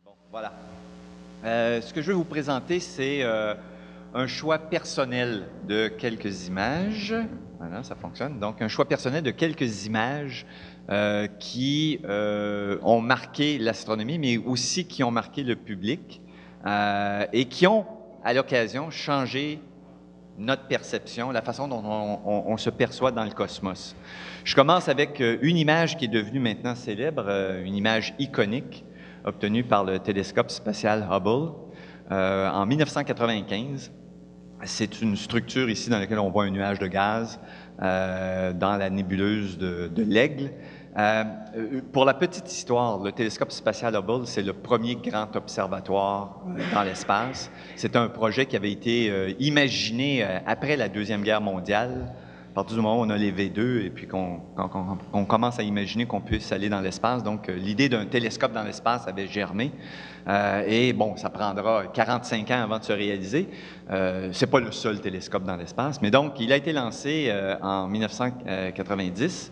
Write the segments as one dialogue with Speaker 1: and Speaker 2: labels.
Speaker 1: Bon, voilà. Ce que je vais vous présenter, c'est un choix personnel de quelques images. Voilà, ça fonctionne. Donc, un choix personnel de quelques images qui ont marqué l'astronomie, mais aussi qui ont marqué le public et qui ont, à l'occasion, changé notre perception, la façon dont on se perçoit dans le cosmos. Je commence avec une image qui est devenue maintenant célèbre, une image iconique obtenue par le télescope spatial Hubble en 1995. C'est une structure ici dans laquelle on voit un nuage de gaz dans la nébuleuse de l'Aigle. Pour la petite histoire, le télescope spatial Hubble, c'est le premier grand observatoire dans l'espace. C'est un projet qui avait été imaginé après la Deuxième Guerre mondiale. À partir du moment où on a les V2 et puis qu'on commence à imaginer qu'on puisse aller dans l'espace, donc l'idée d'un télescope dans l'espace avait germé. Et bon, ça prendra 45 ans avant de se réaliser. C'est pas le seul télescope dans l'espace, mais donc il a été lancé en 1990.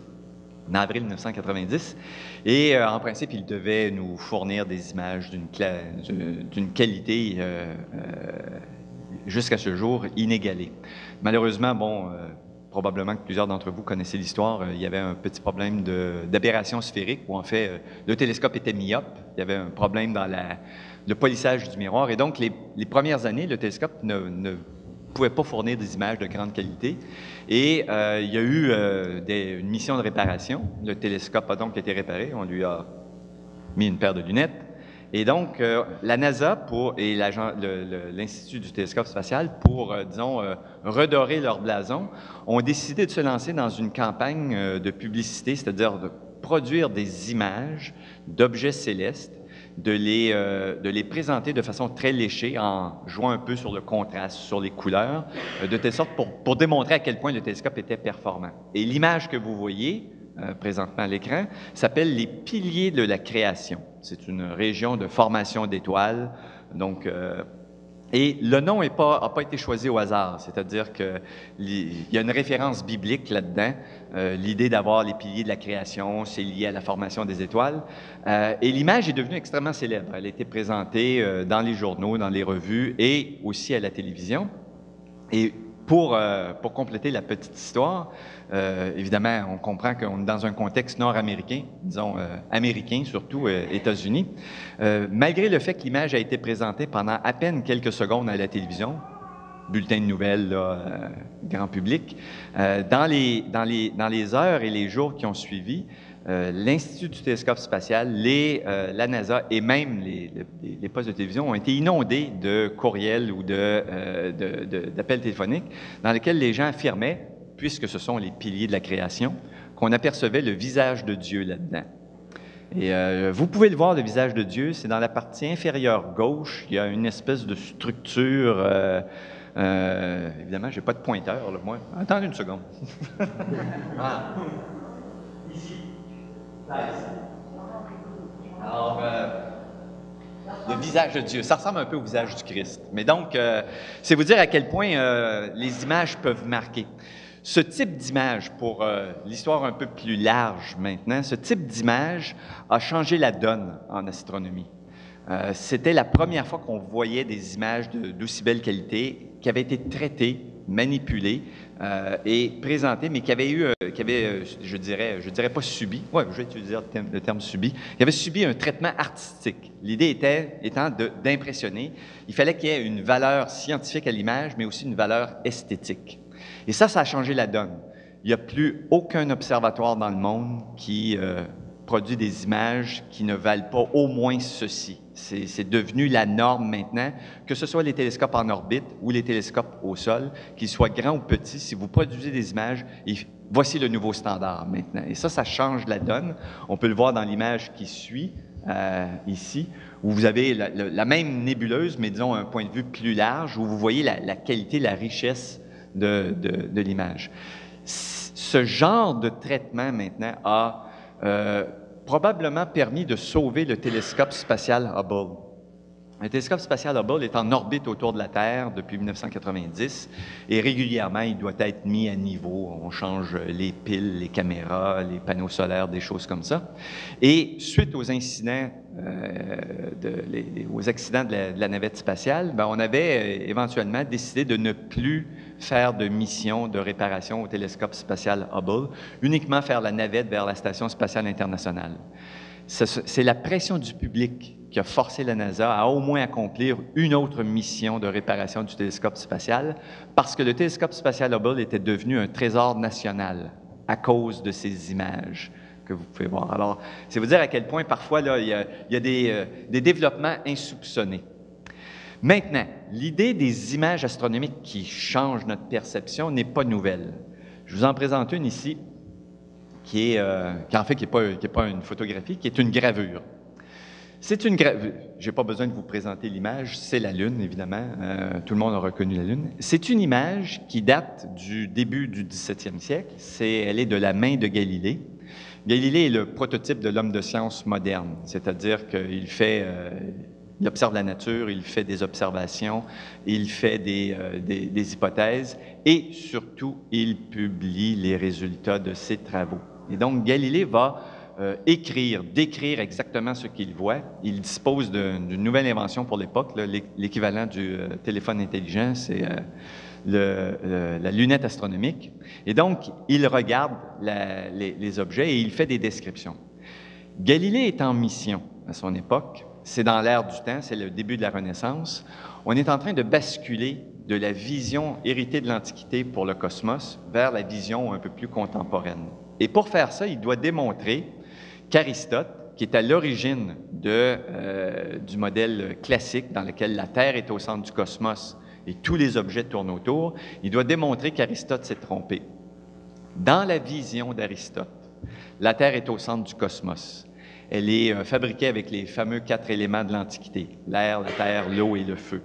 Speaker 1: En avril 1990, et en principe, il devait nous fournir des images d'une qualité jusqu'à ce jour inégalée. Malheureusement, bon, probablement que plusieurs d'entre vous connaissez l'histoire, il y avait un petit problème d'aberration sphérique, où en fait, le télescope était myope, il y avait un problème dans le polissage du miroir, et donc les premières années, le télescope ne pouvait pas fournir des images de grande qualité. Et il y a eu une mission de réparation. Le télescope a donc été réparé. On lui a mis une paire de lunettes. Et donc, la NASA et l'Institut du télescope spatial, pour, disons, redorer leur blason, ont décidé de se lancer dans une campagne de publicité, c'est-à-dire de produire des images d'objets célestes, de les présenter de façon très léchée en jouant un peu sur le contraste, sur les couleurs, de telle sorte pour démontrer à quel point le télescope était performant. Et l'image que vous voyez présentement à l'écran s'appelle les piliers de la création. C'est une région de formation d'étoiles, donc et le nom n'a pas été choisi au hasard, c'est-à-dire qu'il y a une référence biblique là-dedans. L'idée d'avoir les piliers de la création, c'est lié à la formation des étoiles. Et l'image est devenue extrêmement célèbre. Elle a été présentée dans les journaux, dans les revues et aussi à la télévision. Et pour compléter la petite histoire, évidemment, on comprend qu'on est dans un contexte nord-américain, disons américain, surtout États-Unis. Malgré le fait que l'image a été présentée pendant à peine quelques secondes à la télévision, bulletin de nouvelles, là, grand public, dans les heures et les jours qui ont suivi, l'Institut du télescope spatial, la NASA et même les postes de télévision ont été inondés de courriels ou d'appels téléphoniques dans lesquels les gens affirmaient, puisque ce sont les piliers de la création, qu'on apercevait le visage de Dieu là-dedans. Et vous pouvez le voir, le visage de Dieu, c'est dans la partie inférieure gauche, il y a une espèce de structure. Évidemment, je n'ai pas de pointeur, là, moi. Attendez une seconde. Ici. Alors, le visage de Dieu, ça ressemble un peu au visage du Christ. Mais donc, c'est vous dire à quel point les images peuvent marquer. Ce type d'image, pour l'histoire un peu plus large maintenant, ce type d'image a changé la donne en astronomie. C'était la première fois qu'on voyait des images d'aussi belle qualité qui avaient été traitées, manipulées et présentées, mais qui avaient je dirais pas subi, ouais, je vais utiliser le terme subi, qui avaient subi un traitement artistique. L'idée étant d'impressionner. Il fallait qu'il y ait une valeur scientifique à l'image, mais aussi une valeur esthétique. Et ça a changé la donne. Il n'y a plus aucun observatoire dans le monde qui produit des images qui ne valent pas au moins ceci. C'est devenu la norme maintenant, que ce soit les télescopes en orbite ou les télescopes au sol, qu'ils soient grands ou petits, si vous produisez des images, voici le nouveau standard maintenant. Et ça change la donne. On peut le voir dans l'image qui suit, ici, où vous avez la même nébuleuse, mais disons un point de vue plus large, où vous voyez la qualité, la richesse de l'image. Ce genre de traitement maintenant a probablement permis de sauver le télescope spatial Hubble. Le télescope spatial Hubble est en orbite autour de la Terre depuis 1990 et régulièrement, il doit être mis à niveau. On change les piles, les caméras, les panneaux solaires, des choses comme ça. Et suite aux incidents, aux accidents de la navette spatiale, ben, on avait éventuellement décidé de ne plus faire de mission de réparation au télescope spatial Hubble, uniquement faire la navette vers la Station spatiale internationale. C'est la pression du public qui a forcé la NASA à au moins accomplir une autre mission de réparation du télescope spatial, parce que le télescope spatial Hubble était devenu un trésor national à cause de ces images que vous pouvez voir. Alors, c'est vous dire à quel point parfois là, il y a des développements insoupçonnés. Maintenant, l'idée des images astronomiques qui changent notre perception n'est pas nouvelle. Je vous en présente une ici, qui n'est pas une photographie, qui est une gravure. C'est une gravure. Je n'ai pas besoin de vous présenter l'image, c'est la Lune, évidemment. Tout le monde a reconnu la Lune. C'est une image qui date du début du 17e siècle. Elle est de la main de Galilée. Galilée est le prototype de l'homme de science moderne, c'est-à-dire qu'il il observe la nature, il fait des observations, il fait des hypothèses et surtout, il publie les résultats de ses travaux. Et donc, Galilée va décrire exactement ce qu'il voit. Il dispose d'une nouvelle invention pour l'époque, l'équivalent du téléphone intelligent, c'est la lunette astronomique. Et donc, il regarde les objets et il fait des descriptions. Galilée est en mission à son époque. C'est dans l'ère du temps, c'est le début de la Renaissance. On est en train de basculer de la vision héritée de l'Antiquité pour le cosmos vers la vision un peu plus contemporaine. Et pour faire ça, il doit démontrer qu'Aristote, qui est à l'origine du modèle classique dans lequel la Terre est au centre du cosmos et tous les objets tournent autour, il doit démontrer qu'Aristote s'est trompé. Dans la vision d'Aristote, la Terre est au centre du cosmos. Elle est fabriquée avec les fameux 4 éléments de l'Antiquité, l'air, la terre, l'eau et le feu.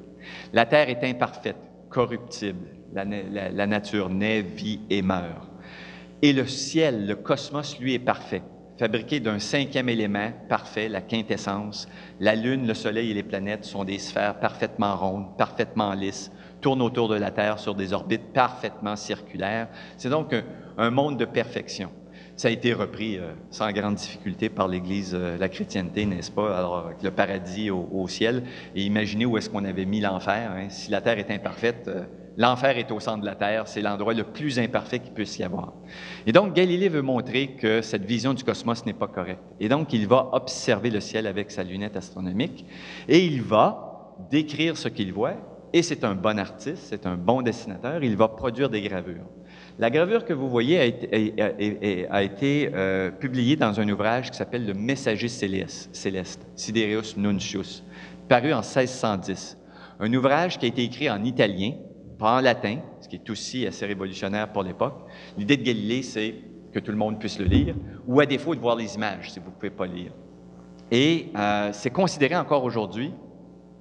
Speaker 1: La Terre est imparfaite, corruptible. La nature naît, vit et meurt. Et le ciel, le cosmos, lui, est parfait, fabriqué d'un 5e élément parfait, la quintessence. La Lune, le Soleil et les planètes sont des sphères parfaitement rondes, parfaitement lisses, tournent autour de la Terre sur des orbites parfaitement circulaires. C'est donc un monde de perfection. Ça a été repris sans grande difficulté par l'Église, la chrétienté, n'est-ce pas? Alors, avec le paradis au ciel. Et imaginez où est-ce qu'on avait mis l'enfer. Hein? Si la Terre est imparfaite, l'enfer est au centre de la Terre. C'est l'endroit le plus imparfait qu'il puisse y avoir. Et donc, Galilée veut montrer que cette vision du cosmos n'est pas correcte. Et donc, il va observer le ciel avec sa lunette astronomique et il va décrire ce qu'il voit. Et c'est un bon artiste, c'est un bon dessinateur. Il va produire des gravures. La gravure que vous voyez a été publiée dans un ouvrage qui s'appelle « Le Messager céleste », Sidereus Nuncius, paru en 1610. Un ouvrage qui a été écrit en italien, pas en latin, ce qui est aussi assez révolutionnaire pour l'époque. L'idée de Galilée, c'est que tout le monde puisse le lire, ou à défaut de voir les images, si vous ne pouvez pas lire. Et c'est considéré encore aujourd'hui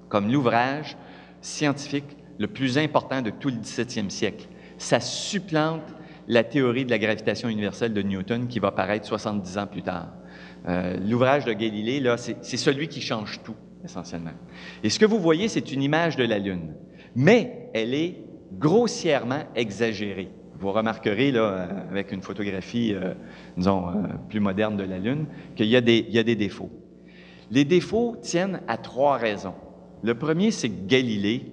Speaker 1: comme l'ouvrage scientifique le plus important de tout le 17e siècle. Ça supplante la théorie de la gravitation universelle de Newton qui va paraître 70 ans plus tard. L'ouvrage de Galilée, là, c'est celui qui change tout, essentiellement. Et ce que vous voyez, c'est une image de la Lune, mais elle est grossièrement exagérée. Vous remarquerez, là, avec une photographie, disons, plus moderne de la Lune, qu'il y a des défauts. Les défauts tiennent à 3 raisons. Le premier, c'est que Galilée,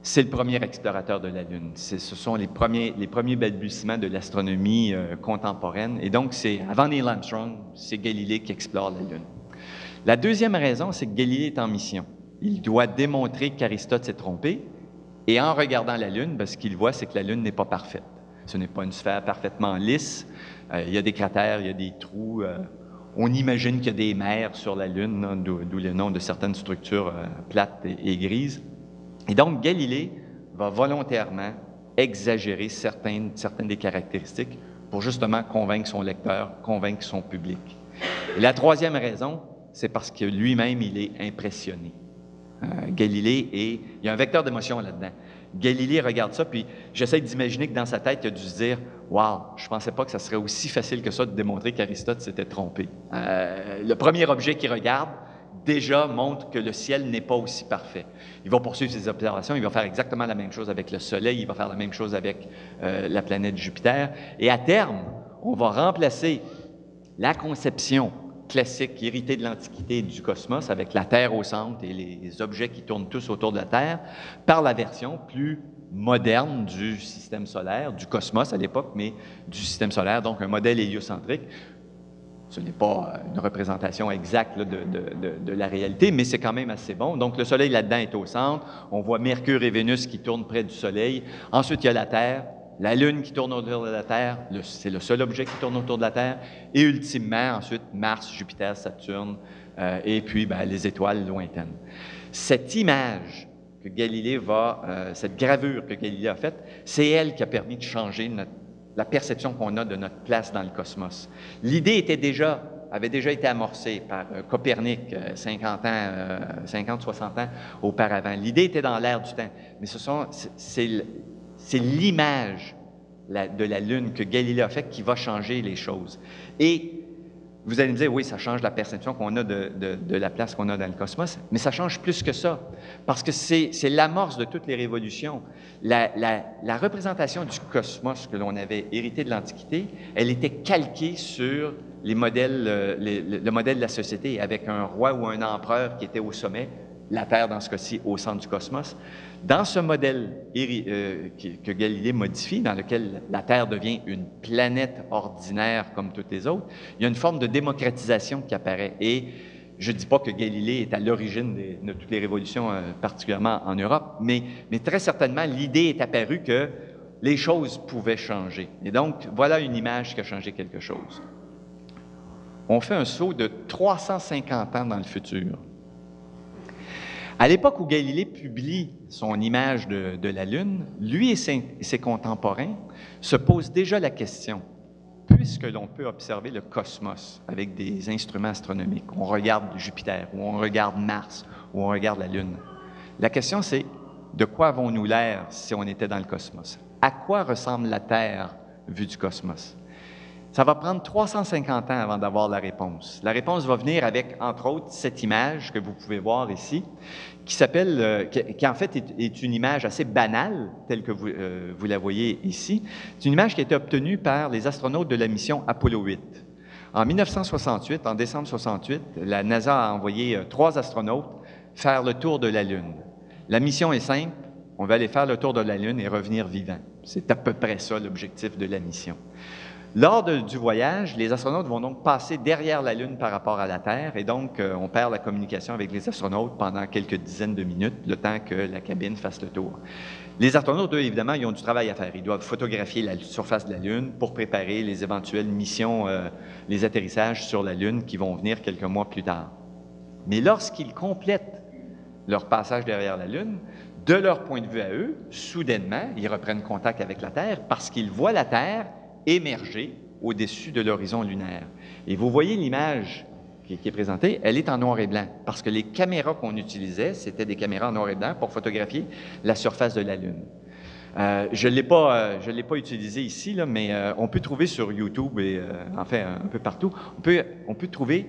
Speaker 1: c'est le premier explorateur de la Lune. Ce sont les premiers balbutiements de l'astronomie contemporaine. Et donc, avant Neil Armstrong, c'est Galilée qui explore la Lune. La deuxième raison, c'est que Galilée est en mission. Il doit démontrer qu'Aristote s'est trompé. Et en regardant la Lune, ce qu'il voit, c'est que la Lune n'est pas parfaite. Ce n'est pas une sphère parfaitement lisse. Il y a des cratères, il y a des trous. On imagine qu'il y a des mers sur la Lune, d'où le nom de certaines structures plates et grises. Et donc, Galilée va volontairement exagérer certaines des caractéristiques pour justement convaincre son lecteur, convaincre son public. Et la troisième raison, c'est parce que lui-même, il est impressionné. Galilée, il y a un vecteur d'émotion là-dedans. Galilée regarde ça, puis j'essaie d'imaginer que dans sa tête, il a dû se dire « Wow, je ne pensais pas que ça serait aussi facile que ça de démontrer qu'Aristote s'était trompé. » Le premier objet qu'il regarde, déjà montre que le ciel n'est pas aussi parfait. Il va poursuivre ses observations, il va faire exactement la même chose avec le Soleil, il va faire la même chose avec la planète Jupiter. Et à terme, on va remplacer la conception classique, héritée de l'Antiquité du cosmos, avec la Terre au centre et les objets qui tournent tous autour de la Terre, par la version plus moderne du système solaire, du cosmos à l'époque, mais du système solaire, donc un modèle héliocentrique. Ce n'est pas une représentation exacte là, de la réalité, mais c'est quand même assez bon. Donc, le Soleil là-dedans est au centre. On voit Mercure et Vénus qui tournent près du Soleil. Ensuite, il y a la Terre, la Lune qui tourne autour de la Terre. C'est le seul objet qui tourne autour de la Terre. Et ultimement, ensuite, Mars, Jupiter, Saturne, et puis les étoiles lointaines. Cette image que Galilée cette gravure que Galilée a faite, c'est elle qui a permis de changer la perception qu'on a de notre place dans le cosmos. L'idée avait déjà été amorcée par Copernic 50, 60 ans auparavant. L'idée était dans l'air du temps, mais c'est l'image de la Lune que Galilée a faite qui va changer les choses. Et vous allez me dire, oui, ça change la perception qu'on a de la place qu'on a dans le cosmos, mais ça change plus que ça, parce que c'est l'amorce de toutes les révolutions. La représentation du cosmos que l'on avait hérité de l'Antiquité, elle était calquée sur le modèle de la société, avec un roi ou un empereur qui était au sommet, la Terre, dans ce cas-ci, au centre du cosmos. Dans ce modèle que Galilée modifie, dans lequel la Terre devient une planète ordinaire comme toutes les autres, il y a une forme de démocratisation qui apparaît. Et je ne dis pas que Galilée est à l'origine de toutes les révolutions, particulièrement en Europe, mais très certainement, l'idée est apparue que les choses pouvaient changer. Et donc, voilà une image qui a changé quelque chose. On fait un saut de 350 ans dans le futur. À l'époque où Galilée publie son image de la Lune, lui et ses contemporains se posent déjà la question, puisque l'on peut observer le cosmos avec des instruments astronomiques, on regarde Jupiter, ou on regarde Mars, ou on regarde la Lune. La question c'est, de quoi avons-nous l'air si on était dans le cosmos? À quoi ressemble la Terre vue du cosmos? Ça va prendre 350 ans avant d'avoir la réponse. La réponse va venir avec, entre autres, cette image que vous pouvez voir ici, qui en fait est une image assez banale, telle que vous la voyez ici. C'est une image qui a été obtenue par les astronautes de la mission Apollo 8. En 1968, en décembre 68, la NASA a envoyé 3 astronautes faire le tour de la Lune. La mission est simple, on va aller faire le tour de la Lune et revenir vivants. C'est à peu près ça l'objectif de la mission. Lors du voyage, les astronautes vont donc passer derrière la Lune par rapport à la Terre, et donc on perd la communication avec les astronautes pendant quelques dizaines de minutes, le temps que la cabine fasse le tour. Les astronautes, eux, évidemment, ils ont du travail à faire. Ils doivent photographier la surface de la Lune pour préparer les éventuelles missions, les atterrissages sur la Lune qui vont venir quelques mois plus tard. Mais lorsqu'ils complètent leur passage derrière la Lune, de leur point de vue à eux, soudainement, ils reprennent contact avec la Terre parce qu'ils voient la Terre émerger au-dessus de l'horizon lunaire. Et vous voyez l'image qui est présentée, elle est en noir et blanc, parce que les caméras qu'on utilisait, c'était des caméras en noir et blanc pour photographier la surface de la Lune. Je ne l'ai pas utilisé ici, là, mais on peut trouver sur YouTube et enfin un peu partout, on peut trouver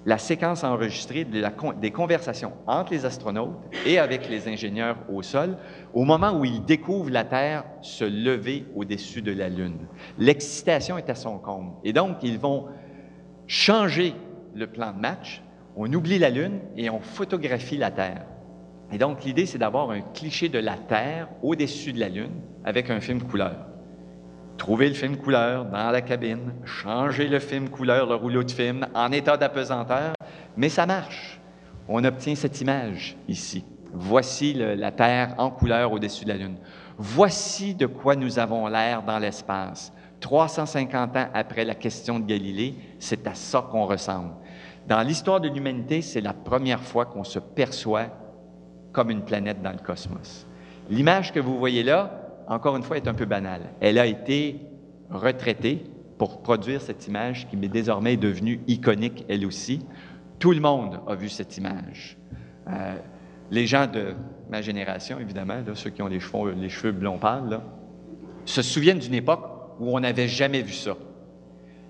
Speaker 1: la séquence enregistrée des conversations entre les astronautes et avec les ingénieurs au sol au moment où ils découvrent la Terre se lever au-dessus de la Lune. L'excitation est à son comble. Et donc, ils vont changer le plan de match. On oublie la Lune et on photographie la Terre. Et donc, l'idée, c'est d'avoir un cliché de la Terre au-dessus de la Lune avec un film couleur. Trouver le film couleur dans la cabine, changer le film couleur, le rouleau de film, en état d'apesanteur, mais ça marche. On obtient cette image ici. Voici la Terre en couleur au-dessus de la Lune. Voici de quoi nous avons l'air dans l'espace. 350 ans après la question de Galilée, c'est à ça qu'on ressemble. Dans l'histoire de l'humanité, c'est la première fois qu'on se perçoit comme une planète dans le cosmos. L'image que vous voyez là, encore une fois, est un peu banale. Elle a été retraitée pour produire cette image qui est désormais devenue iconique, elle aussi. Tout le monde a vu cette image. Les gens de ma génération, évidemment, là, ceux qui ont les cheveux blonds pâles, là, se souviennent d'une époque où on n'avait jamais vu ça.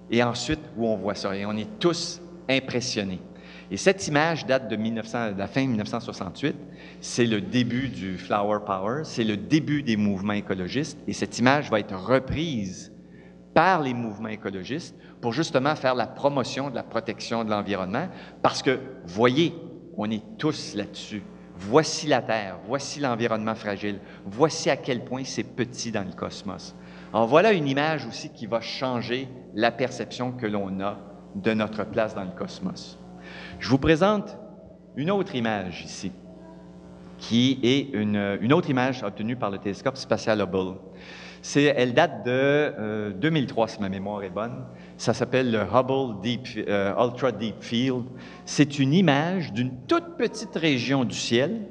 Speaker 1: Et ensuite, où on voit ça. Et on est tous impressionnés. Et cette image date de la fin 1968. C'est le début du Flower Power, c'est le début des mouvements écologistes. Et cette image va être reprise par les mouvements écologistes pour justement faire la promotion de la protection de l'environnement. Parce que, voyez, on est tous là-dessus. Voici la Terre, voici l'environnement fragile, voici à quel point c'est petit dans le cosmos. Alors voilà une image aussi qui va changer la perception que l'on a de notre place dans le cosmos. Je vous présente une autre image ici, qui est une autre image obtenue par le télescope spatial Hubble. Elle date de 2003, si ma mémoire est bonne. Ça s'appelle le Hubble Ultra Deep Field. C'est une image d'une toute petite région du ciel.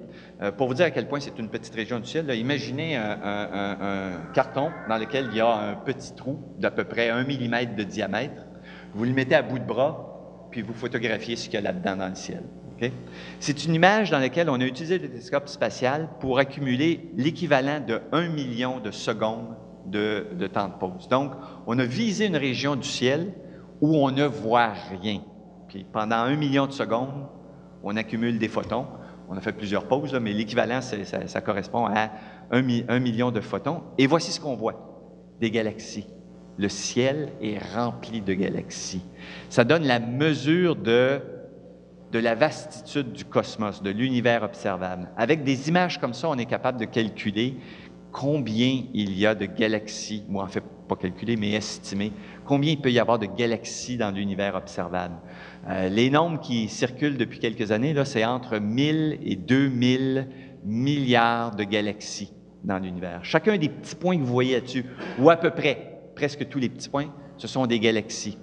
Speaker 1: Pour vous dire à quel point c'est une petite région du ciel, là, imaginez un carton dans lequel il y a un petit trou d'à peu près 1 mm de diamètre. Vous le mettez à bout de bras, puis vous photographiez ce qu'il y a là-dedans dans le ciel. Okay? C'est une image dans laquelle on a utilisé le télescope spatial pour accumuler l'équivalent de 1 million de secondes de temps de pause. Donc, on a visé une région du ciel où on ne voit rien. Puis pendant 1 million de secondes, on accumule des photons. On a fait plusieurs pauses, là, mais l'équivalent, ça correspond à 1 million de photons. Et voici ce qu'on voit, des galaxies. Le ciel est rempli de galaxies. Ça donne la mesure de la vastitude du cosmos, de l'univers observable. Avec des images comme ça, on est capable de calculer combien il y a de galaxies, ou en fait, pas calculer, mais estimer, combien il peut y avoir de galaxies dans l'univers observable. Les nombres qui circulent depuis quelques années, c'est entre 1000 et 2000 milliards de galaxies dans l'univers. Chacun des petits points que vous voyez là-dessus, ou à peu près, presque tous les petits points, ce sont des galaxies.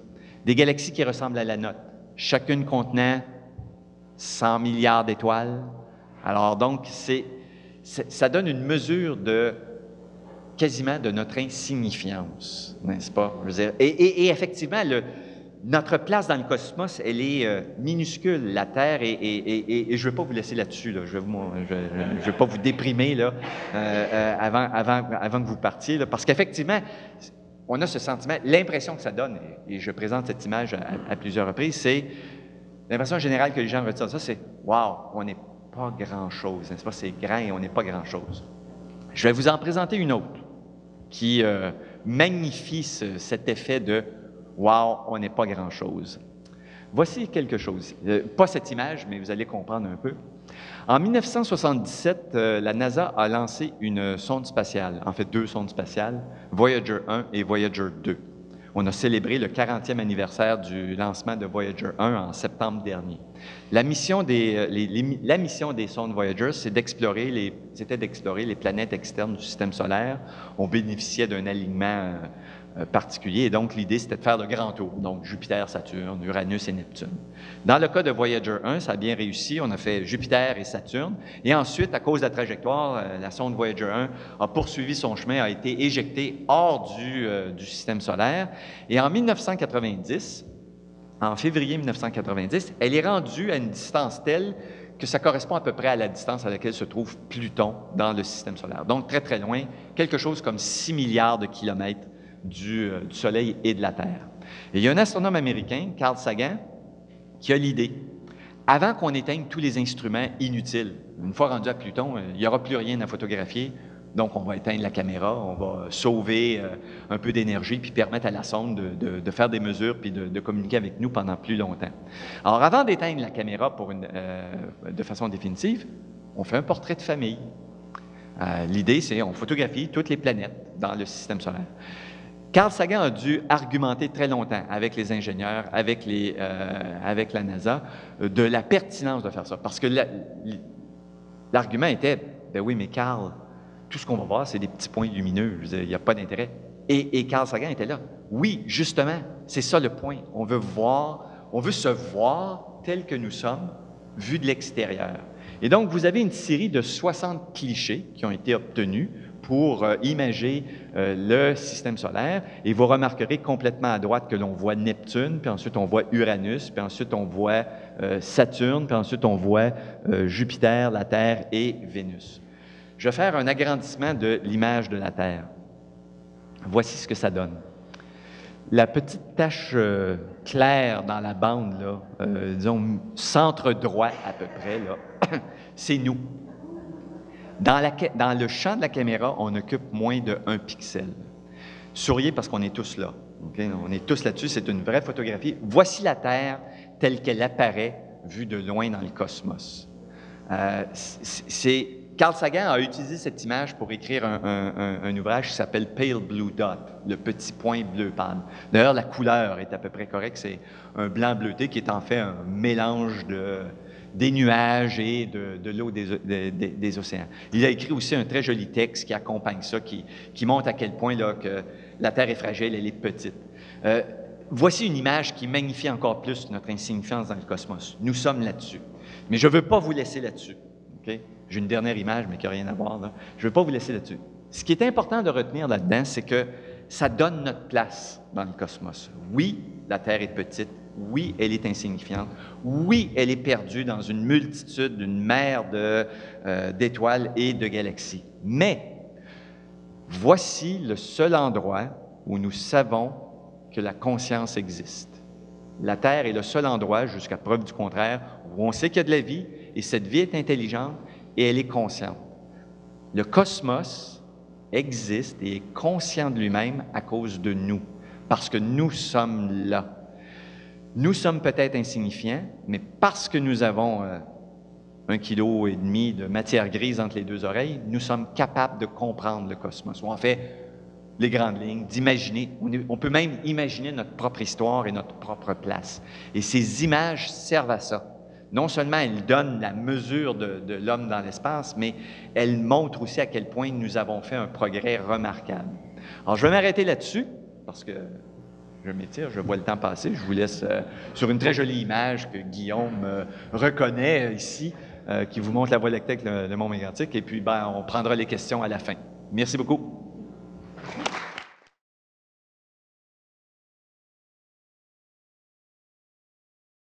Speaker 1: Des galaxies qui ressemblent à la nôtre, chacune contenant 100 milliards d'étoiles. Alors donc, ça donne une mesure quasiment de notre insignifiance, n'est-ce pas? Je veux dire, et effectivement, notre place dans le cosmos, elle est minuscule. La Terre, et je ne veux pas vous laisser là-dessus, là. Je ne veux pas vous déprimer là, avant que vous partiez, là, parce qu'effectivement, on a ce sentiment, l'impression que ça donne, et je présente cette image à plusieurs reprises, c'est l'impression générale que les gens retirent de ça, c'est « Wow, on n'est pas grand-chose, n'est-ce pas? C'est grand et on n'est pas grand-chose. » Je vais vous en présenter une autre qui magnifie cet effet de « Wow, on n'est pas grand-chose. » Voici quelque chose. Pas cette image, mais vous allez comprendre un peu. En 1977, la NASA a lancé une sonde spatiale, en fait 2 sondes spatiales, Voyager 1 et Voyager 2. On a célébré le 40e anniversaire du lancement de Voyager 1 en septembre dernier. La mission des sondes Voyager, c'était d'explorer les planètes externes du système solaire. On bénéficiait d'un alignement particulier, et donc l'idée, c'était de faire le grand tour, donc Jupiter, Saturne, Uranus et Neptune. Dans le cas de Voyager 1, ça a bien réussi, on a fait Jupiter et Saturne, et ensuite, à cause de la trajectoire, la sonde Voyager 1 a poursuivi son chemin, a été éjectée hors du système solaire, et en 1990, en février 1990, elle est rendue à une distance telle que ça correspond à peu près à la distance à laquelle se trouve Pluton dans le système solaire. Donc, très, très loin, quelque chose comme 6 milliards de kilomètres du Soleil et de la Terre. Et il y a un astronome américain, Carl Sagan, qui a l'idée, avant qu'on éteigne tous les instruments inutiles, une fois rendu à Pluton, il n'y aura plus rien à photographier, donc on va éteindre la caméra, on va sauver un peu d'énergie, puis permettre à la sonde de faire des mesures, puis de communiquer avec nous pendant plus longtemps. Alors, avant d'éteindre la caméra de façon définitive, on fait un portrait de famille. L'idée, c'est on photographie toutes les planètes dans le système solaire. Carl Sagan a dû argumenter très longtemps avec les ingénieurs, avec la NASA, de la pertinence de faire ça. Parce que l'argument était, ben oui, mais Carl, tout ce qu'on va voir, c'est des petits points lumineux. Je veux dire, il n'y a pas d'intérêt. Et Carl Sagan était là. Oui, justement, c'est ça le point. On veut se voir tel que nous sommes, vu de l'extérieur. Et donc, vous avez une série de 60 clichés qui ont été obtenus pour imager le système solaire. Et vous remarquerez complètement à droite que l'on voit Neptune, puis ensuite on voit Uranus, puis ensuite on voit Saturne, puis ensuite on voit Jupiter, la Terre et Vénus. Je vais faire un agrandissement de l'image de la Terre. Voici ce que ça donne. La petite tache claire dans la bande, là, disons centre droit à peu près, là, c'est nous. Dans le champ de la caméra, on occupe moins de 1 pixel. Souriez parce qu'on est tous là. Okay? On est tous là-dessus, c'est une vraie photographie. Voici la Terre telle qu'elle apparaît vue de loin dans le cosmos. Carl Sagan a utilisé cette image pour écrire un ouvrage qui s'appelle Pale Blue Dot, le petit point bleu pâle. D'ailleurs, la couleur est à peu près correcte, c'est un blanc bleuté qui est en fait un mélange des nuages et de l'eau des océans. Il a écrit aussi un très joli texte qui accompagne ça, qui montre à quel point là, que la Terre est fragile, elle est petite. Voici une image qui magnifie encore plus notre insignifiance dans le cosmos. Nous sommes là-dessus. Mais je ne veux pas vous laisser là-dessus. Okay? J'ai une dernière image, mais qui n'a rien à voir. Là. Je ne veux pas vous laisser là-dessus. Ce qui est important de retenir là-dedans, c'est que ça donne notre place dans le cosmos. Oui, la Terre est petite. Oui, elle est insignifiante. Oui, elle est perdue dans une multitude, une mer d'étoiles et de galaxies. Mais voici le seul endroit où nous savons que la conscience existe. La Terre est le seul endroit, jusqu'à preuve du contraire, où on sait qu'il y a de la vie, et cette vie est intelligente, et elle est consciente. Le cosmos existe et est conscient de lui-même à cause de nous, parce que nous sommes là. Nous sommes peut-être insignifiants, mais parce que nous avons 1,5 kg de matière grise entre les deux oreilles, nous sommes capables de comprendre le cosmos. On fait les grandes lignes, d'imaginer. On peut même imaginer notre propre histoire et notre propre place. Et ces images servent à ça. Non seulement elles donnent la mesure de l'homme dans l'espace, mais elles montrent aussi à quel point nous avons fait un progrès remarquable. Alors, je vais m'arrêter là-dessus, parce que je m'étire, je vois le temps passer. Je vous laisse sur une très jolie image que Guillaume reconnaît ici, qui vous montre la Voie lactée avec le Mont Mégantic, et puis on prendra les questions à la fin. Merci beaucoup.